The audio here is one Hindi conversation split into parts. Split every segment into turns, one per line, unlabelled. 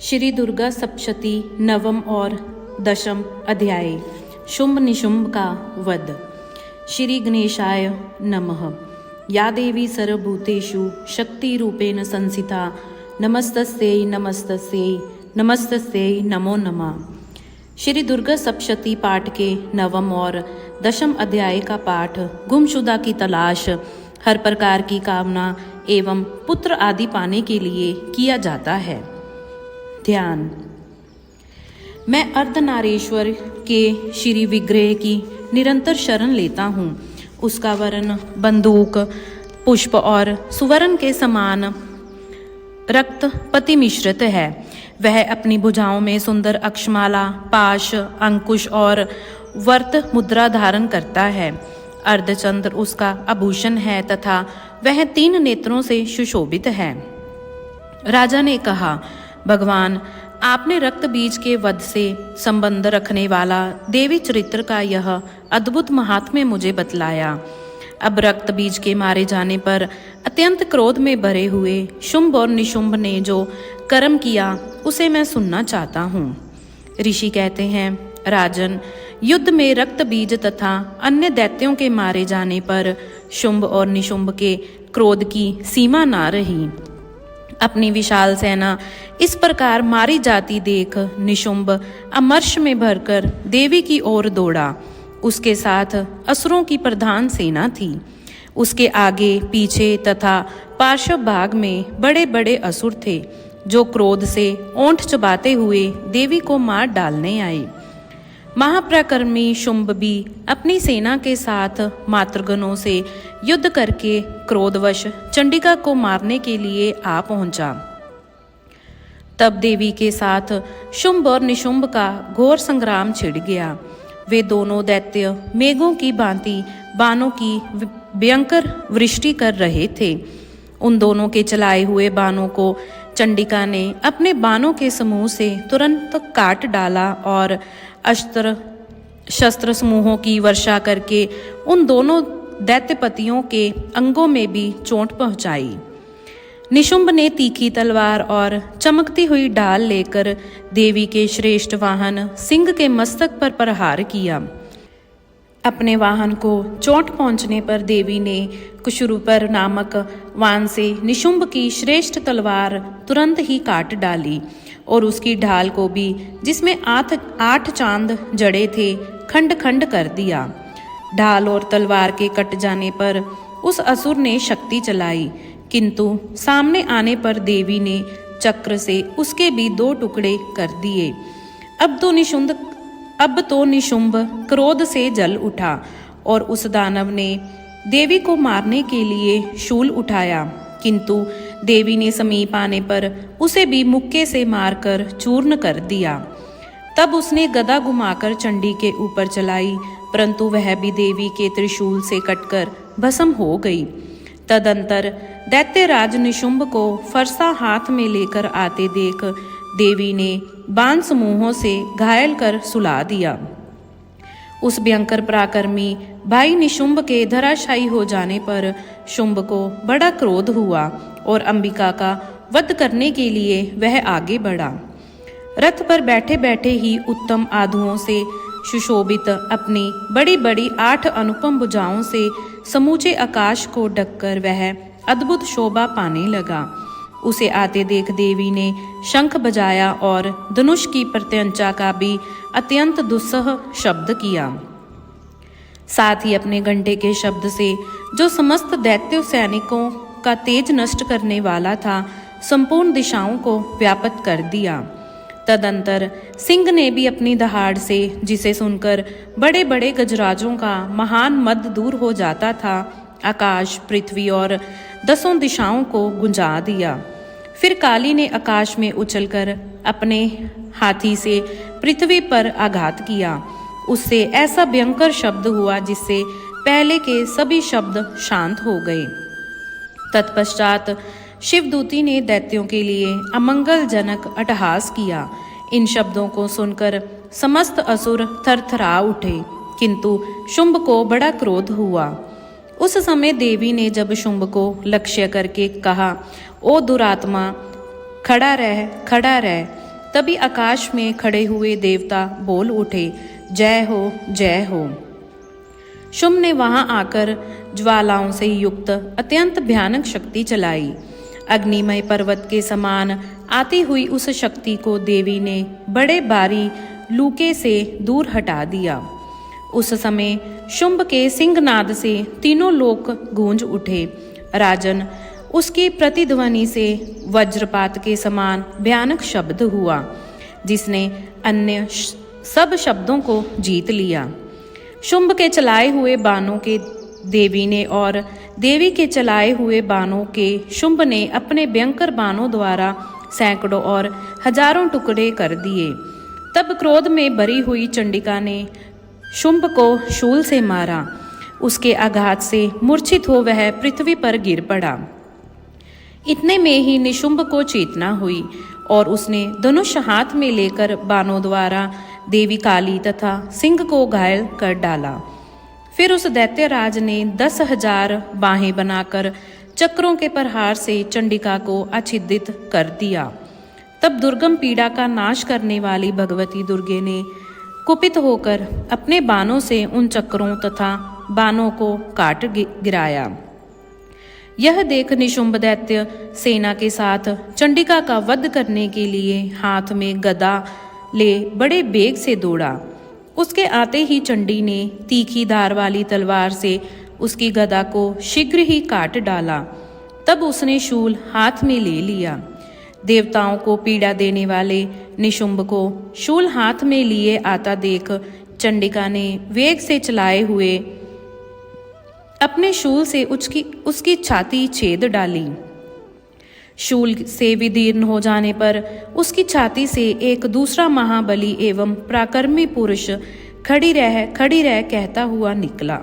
श्री दुर्गा सप्तशती नवम और दशम अध्याय। शुंभ निशुंभ का वध। श्री गणेशाय नमः। या देवी सर्वभूतेषु शक्ति रूपेण संस्थिता नमस्तस्यै नमस्तस्यै नमस्तस्यै नमो नमः। श्री दुर्गा सप्तशती पाठ के नवम और दशम अध्याय का पाठ गुमशुदा की तलाश, हर प्रकार की कामना एवं पुत्र आदि पाने के लिए किया जाता है। ध्यान। मैं अर्धनारीश्वर के श्री विग्रह की निरंतर शरण लेता हूँ। उसका वर्ण बंदूक, पुष्प और सुवर्ण के समान रक्त पति मिश्रित है। वह अपनी भुजाओं में सुंदर अक्षमाला, पाश, अंकुश और वर्त मुद्रा धारण करता है। अर्धचंद्र उसका आभूषण है तथा वह 3 नेत्रों से सुशोभित है। राजा ने कहा, भगवान, आपने रक्त बीज के वध से संबंध रखने वाला देवी चरित्र का यह अद्भुत महात्म्य मुझे बतलाया। अब रक्त बीज के मारे जाने पर अत्यंत क्रोध में भरे हुए शुंभ और निशुंभ ने जो कर्म किया उसे मैं सुनना चाहता हूँ। ऋषि कहते हैं, राजन, युद्ध में रक्त बीज तथा अन्य दैत्यों के मारे जाने पर शुंभ और निशुंभ के क्रोध की सीमा ना रही। अपनी विशाल सेना इस प्रकार मारी जाती देख निशुंभ अमर्ष में भरकर देवी की ओर दौड़ा। उसके साथ असुरों की प्रधान सेना थी। उसके आगे पीछे तथा पार्श्व भाग में बड़े बड़े असुर थे, जो क्रोध से ओंठ चबाते हुए देवी को मार डालने आए। महापराक्रमी शुंभ भी अपनी सेना के साथ मातृगणों से युद्ध करके क्रोधवश चंडिका को मारने के लिए आ पहुंचा। तब देवी के साथ शुंभ और निशुंभ का घोर संग्राम छिड़ गया। वे दोनों दैत्य मेघों की भांति बाणों की भयंकर वृष्टि कर रहे थे। उन दोनों के चलाए हुए बाणों को चंडिका ने अपने बाणों के समूह से तुरंत काट डाला और अस्त्र शस्त्र समूहों की वर्षा करके उन दोनों दैत्यपतियों के अंगों में भी चोट पहुंचाई। निशुंभ ने तीखी तलवार और चमकती हुई ढाल लेकर देवी के श्रेष्ठ वाहन सिंह के मस्तक पर प्रहार किया। अपने वाहन को चोट पहुंचने पर देवी ने कुशरूपर नामक वाहन से निशुंभ की श्रेष्ठ तलवार तुरंत ही काट डाली और उसकी ढाल को भी, जिसमें 8 चांद जड़े थे, खंड खंड कर दिया। ढाल और तलवार के कट जाने पर उस असुर ने शक्ति चलाई, किंतु सामने आने पर देवी ने चक्र से उसके भी 2 टुकड़े कर दिए। अब तो निशुंभ क्रोध से जल उठा और उस दानव ने देवी को मारने के लिए शूल उठाया, किंतु देवी ने समीप आने पर उसे भी मुक्के से मारकर चूर्ण कर दिया। तब उसने गदा घुमाकर चंडी के ऊपर चलाई, परंतु वह भी देवी के त्रिशूल से कटकर भस्म हो गई। तदंतर दैत्यराज निशुंभ को फरसा हाथ में लेकर आते देख देवी ने बाण समूहों से घायल कर सुला दिया। उस भयंकर पराक्रमी भाई निशुंभ के धराशायी हो जाने पर शुंभ को बड़ा क्रोध हुआ और अंबिका का वध करने के लिए वह आगे बढ़ा। रथ पर बैठे बैठे ही उत्तम आधुओं से सुशोभित अपनी बड़ी बड़ी 8 अनुपम भुजाओं से समूचे आकाश को ढककर वह अद्भुत शोभा पाने लगा। उसे आते देख देवी ने शंख बजाया और धनुष की प्रत्यंचा का भी अत्यंत दुस्सह शब्द किया। साथ ही अपने घंटे के शब्द से, जो समस्त दैत्य सैनिकों का तेज नष्ट करने वाला था, संपूर्ण दिशाओं को व्याप्त कर दिया। तदंतर सिंह ने भी अपनी दहाड़ से, जिसे सुनकर बड़े बड़े गजराजों का महान मद दूर हो जाता था, आकाश, पृथ्वी और 10 दिशाओं को गुंजा दिया। फिर काली ने आकाश में उछलकर अपने हाथी से पृथ्वी पर आघात किया। उससे ऐसा भयंकर शब्द हुआ जिससे पहले के सभी शब्द शांत हो गए। तत्पश्चात शिवदूती ने दैत्यों के लिए अमंगलजनक अट्टहास किया। इन शब्दों को सुनकर समस्त असुर थरथरा उठे, किंतु शुंभ को बड़ा क्रोध हुआ। उस समय देवी ने जब शुंभ को लक्ष्य करके कहा, ओ दुरात्मा, खड़ा रह, तभी आकाश में खड़े हुए देवता बोल उठे, जय हो जय हो। शुंभ ने वहां आकर ज्वालाओं से युक्त अत्यंत भयानक शक्ति चलाई। अग्निमय पर्वत के समान आती हुई उस शक्ति को देवी ने बड़े बारी लूके से दूर हटा दिया। उस समय शुंभ के सिंहनाद से तीनों लोक गूंज उठे। राजन, उसकी प्रतिध्वनि से वज्रपात के समान भयानक शब्द हुआ, जिसने अन्य सब शब्दों को जीत लिया। शुंभ के चलाए हुए बाणों के देवी ने और देवी के चलाए हुए बाणों के शुंभ ने अपने भयंकर बाणों द्वारा सैकड़ों और हजारों टुकड़े कर दिए। तब क्रोध में भरी हुई चंडिका ने शुंभ को शूल से मारा। उसके आघात से मूर्छित हो वह पृथ्वी पर गिर पड़ा। इतने में ही निशुंभ को चेतना हुई और उसने धनुष हाथ में लेकर बाणों द्वारा देवी काली तथा सिंह को घायल कर डाला। फिर उस दैत्यराज ने 10,000 बाहें बनाकर चक्रों के प्रहार से चंडिका को आच्छादित कर दिया। तब दुर्गम पीड़ा का नाश करने वाली भगवती दुर्गे ने कुपित होकर अपने बाणों से उन चक्रों तथा बाणों को काट गिराया। यह देख निशुंभ दैत्य सेना के साथ चंडिका का वध करने के लिए हाथ में गदा ले बड़े बेग से दौड़ा। उसके आते ही चंडी ने तीखी धार वाली तलवार से उसकी गदा को शीघ्र ही काट डाला। तब उसने शूल हाथ में ले लिया। देवताओं को पीड़ा देने वाले निशुंभ को शूल हाथ में लिए आता देख चंडिका ने वेग से चलाए हुए अपने शूल से उसकी छाती छेद डाली। शूल से विदीर्ण हो जाने पर उसकी छाती से एक दूसरा महाबली एवं पराक्रमी पुरुष खड़ी रह कहता हुआ निकला।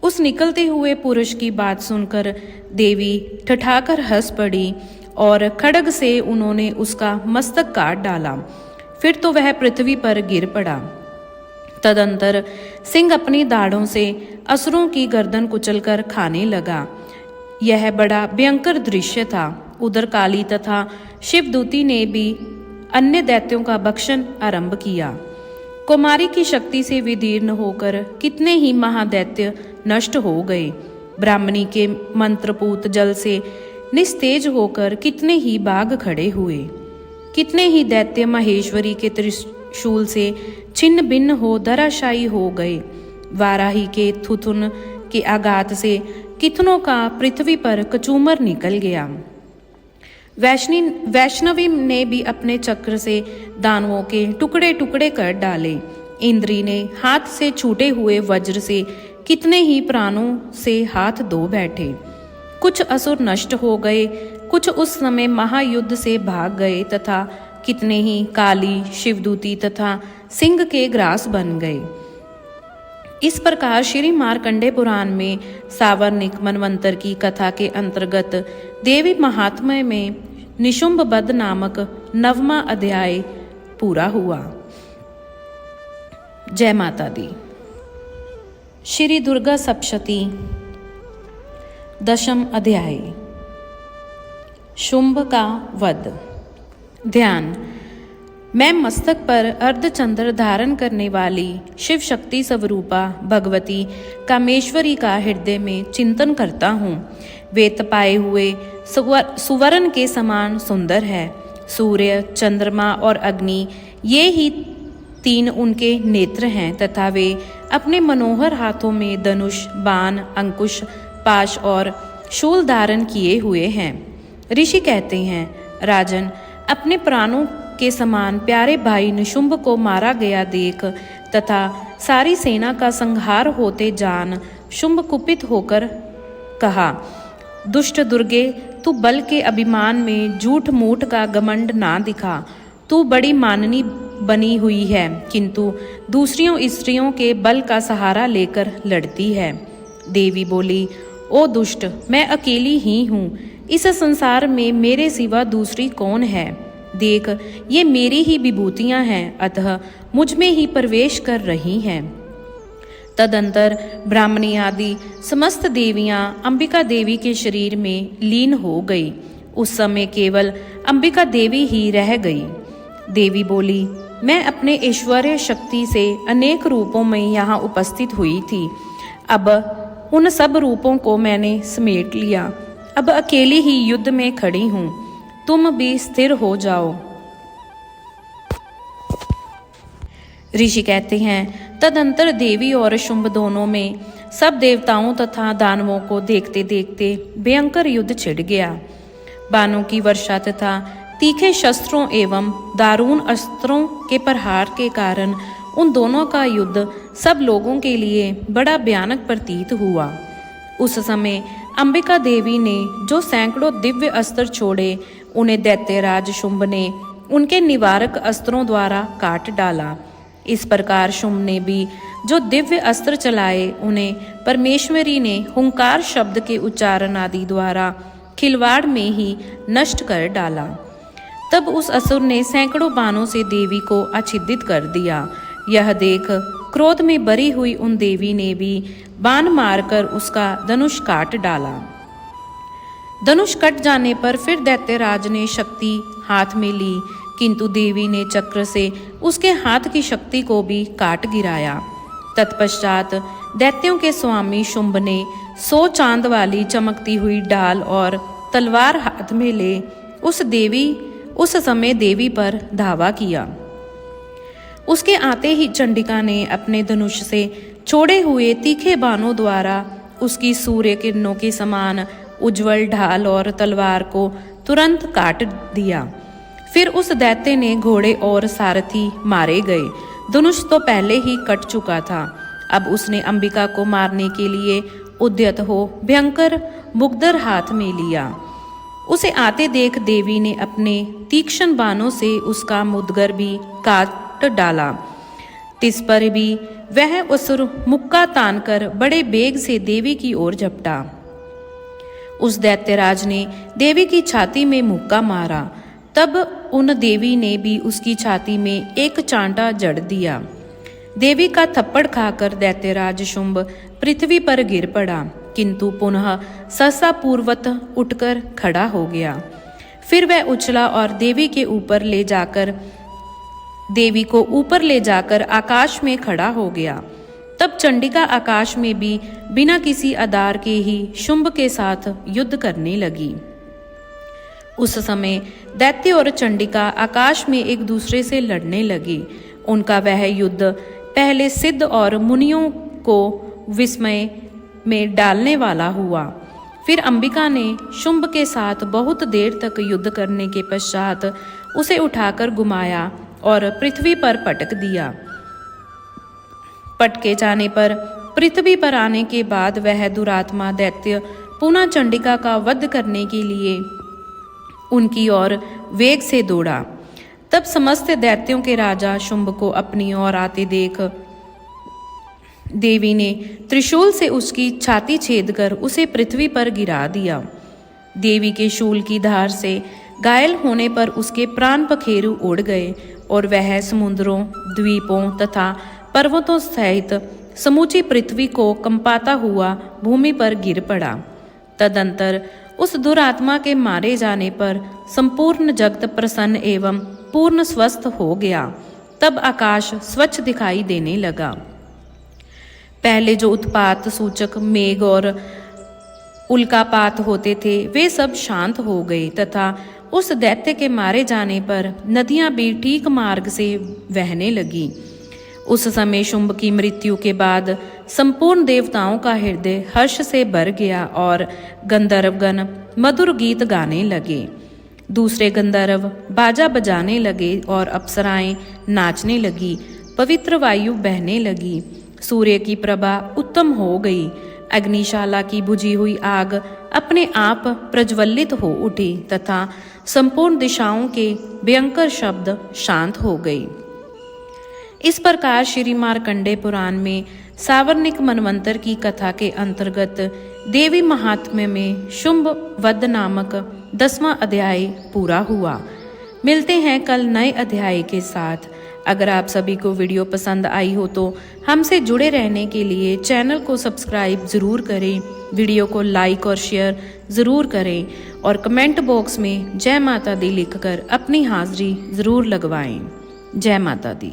उस निकलते हुए पुरुष की बात सुनकर देवी ठठाकर हंस पड़ी और खड्ग से उन्होंने उसका मस्तक काट डाला। फिर तो वह पृथ्वी पर गिर पड़ा। तदंतर सिंह अपनी दाढ़ों से असुरों की गर्दन कुचलकर खाने लगा। यह बड़ा भयंकर दृश्य था। उधर काली तथा शिवदूती ने भी अन्य दैत्यों का भक्षण आरंभ किया। कुमारी की शक्ति से विदीर्ण होकर कितने ही महादैत्य नष्ट हो गए। ब्राह्मणी के मंत्रपूत जल से निस्तेज होकर कितने ही बाघ खड़े हुए। कितने ही दैत्य महेश्वरी के त्रिशूल से छिन्न भिन्न हो धराशायी हो गए। वाराही के थुथुन के आघात से कितनों का पृथ्वी पर कचूमर निकल गया। वैष्णवी ने भी अपने चक्र से दानवों के टुकड़े टुकड़े कर डाले। इंद्री ने हाथ से छूटे हुए वज्र से कितने ही प्राणों से हाथ धो बैठे। कुछ असुर नष्ट हो गए, कुछ उस समय महायुद्ध से भाग गए तथा कितने ही काली, शिवदूती तथा सिंह के ग्रास बन गए। इस प्रकार श्री मार्कंडेय पुराण में सावर्णिक मनवंतर की कथा के अंतर्गत देवी महात्म्य में निशुंभ वध नामक 9वां अध्याय पूरा हुआ। जय माता दी। श्री दुर्गा सप्तशती 10वां अध्याय, शुंभ का वध। ध्यान। मैं मस्तक पर अर्धचंद्र धारण करने वाली शिव शक्ति स्वरूपा भगवती कामेश्वरी का हृदय में चिंतन करता हूँ। वे तपाए हुए सुवर्ण के समान सुंदर है। सूर्य, चंद्रमा और अग्नि, ये ही 3 उनके नेत्र हैं तथा वे अपने मनोहर हाथों में धनुष, बाण, अंकुश, पाश और शूल धारण किए हुए हैं। ऋषि कहते हैं, राजन, अपने प्राणों के समान प्यारे भाई निशुंभ को मारा गया देख तथा सारी सेना का संहार होते जान शुंभ कुपित होकर कहा, दुष्ट दुर्गे, तू बल के अभिमान में झूठ मूठ का घमंड ना दिखा। तू बड़ी माननी बनी हुई है, किंतु दूसरियों स्त्रियों के बल का सहारा लेकर लड़ती है। देवी बोली, ओ दुष्ट, मैं अकेली ही हूँ। इस संसार में मेरे सिवा दूसरी कौन है? देख, ये मेरी ही विभूतियां हैं, अतः मुझ में ही प्रवेश कर रही हैं। तदंतर ब्राह्मणी आदि समस्त देवियां अंबिका देवी के शरीर में लीन हो गई। उस समय केवल अंबिका देवी ही रह गई। देवी बोली, मैं अपने ऐश्वर्य शक्ति से अनेक रूपों में यहाँ उपस्थित हुई थी। अब उन सब रूपों को मैंने समेट लिया। अब अकेली ही युद्ध में खड़ी हूँ, तुम भी स्थिर हो जाओ। ऋषि कहते हैं, तदंतर देवी और शुंभ दोनों में सब देवताओं तथा दानवों को देखते देखते भयंकर युद्ध छिड़ गया। बाणों की वर्षा तथा तीखे शस्त्रों एवं दारूण अस्त्रों के प्रहार के कारण उन दोनों का युद्ध सब लोगों के लिए बड़ा भयानक प्रतीत हुआ। उस समय अंबिका देवी ने जो सैकड़ों दिव्य अस्त्र छोड़े, उन्हें दैत्यराज शुंभ ने उनके निवारक अस्त्रों द्वारा काट डाला। इस प्रकार शुंभ ने भी जो दिव्य अस्त्र चलाए, उन्हें परमेश्वरी ने हुंकार शब्द के उच्चारण आदि द्वारा खिलवाड़ में ही नष्ट कर डाला। तब उस असुर ने सैकड़ों बाणों से देवी को आच्छादित कर दिया। यह देख क्रोध में भरी हुई उन देवी ने भी बाण मारकर उसका धनुष काट डाला। धनुष कट जाने पर फिर दैत्यराज ने शक्ति हाथ में ली, किंतु देवी ने चक्र से उसके हाथ की शक्ति को भी काट गिराया। तत्पश्चात दैत्यों के स्वामी शुंभ ने 100 चांद वाली चमकती हुई ढाल और तलवार हाथ में ले उस समय देवी पर धावा किया। उसके आते ही चंडिका ने अपने धनुष से छोड़े हुए तीखे बाणों द्वारा उसकी सूर्य किरणों के समान उज्जवल ढाल और तलवार को तुरंत काट दिया। फिर उस दैत्य ने घोड़े और सारथी मारे गए। धनुष तो पहले ही कट चुका था। अब उसने अंबिका को मारने के लिए उद्यत हो भयंकर मुग्धर हाथ में लिया। उसे आते देख देवी ने अपने तीक्ष्ण बाणों से उसका मुद्गर भी काट डाला। तिस पर भी वह असुर मुक्का तानकर बड़े बेग से देवी की ओर झपटा। उस दैत्यराज ने देवी की छाती में मुक्का मारा। तब उन देवी ने भी उसकी छाती में एक चांटा जड़ दिया। देवी का थप्पड़ खाकर दैत्यराज शुंभ पृथ्वी पर गिर पड़ा, किंतु पुनः सहसा पूर्वत उठकर खड़ा हो गया। फिर वह उछला और देवी को ऊपर ले जाकर आकाश में खड़ा हो गया। तब चंडिका आकाश में भी बिना किसी आधार के ही शुंभ के साथ युद्ध करने लगी। उस समय दैत्य और चंडिका आकाश में एक दूसरे से लड़ने लगे। उनका वह युद्ध पहले सिद्ध और मुनियों को विस्मय में डालने वाला हुआ। फिर अंबिका ने शुंभ के साथ बहुत देर तक युद्ध करने के पश्चात उसे उठाकर घुमाया और पृथ्वी पर पटक दिया। पटके जाने पर पृथ्वी पर आने के बाद वह दुरात्मा दैत्य पुनः चंडिका का वध करने के लिए उनकी ओर वेग से दौड़ा। तब समस्त दैत्यों के राजा शुंभ को अपनी ओर आते देख देवी ने त्रिशूल से उसकी छाती छेद कर उसे पृथ्वी पर गिरा दिया। देवी के शूल की धार से घायल होने पर उसके प्राण पखेरु उड़ गए और वह समुद्रों, द्वीपों तथा पर्वतों सहित समूची पृथ्वी को कंपाता हुआ भूमि पर गिर पड़ा। तदंतर उस दुरात्मा के मारे जाने पर संपूर्ण जगत प्रसन्न एवं पूर्ण स्वस्थ हो गया। तब आकाश स्वच्छ दिखाई देने लगा। पहले जो उत्पात सूचक मेघ और उल्कापात होते थे वे सब शांत हो गए तथा उस दैत्य के मारे जाने पर नदियां भी ठीक मार्ग से बहने लगी। उस समय शुंभ की मृत्यु के बाद संपूर्ण देवताओं का हृदय हर्ष से भर गया और गंधर्वगण मधुर गीत गाने लगे। दूसरे गंधर्व बाजा बजाने लगे और अप्सराएं नाचने लगी। पवित्र वायु बहने लगी। सूर्य की प्रभा उत्तम हो गई। अग्निशाला की बुझी हुई आग अपने आप प्रज्वलित हो उठी तथा संपूर्ण दिशाओं के भयंकर शब्द शांत हो गए। इस प्रकार श्री मार्कंडेय पुराण में सावर्णिक मनवंतर की कथा के अंतर्गत देवी महात्म्य में शुंभ वध नामक 10वां अध्याय पूरा हुआ। मिलते हैं कल नए अध्याय के साथ। अगर आप सभी को वीडियो पसंद आई हो तो हमसे जुड़े रहने के लिए चैनल को सब्सक्राइब ज़रूर करें, वीडियो को लाइक और शेयर ज़रूर करें और कमेंट बॉक्स में जय माता दी लिखकर अपनी हाज़िरी ज़रूर लगवाएं। जय माता दी।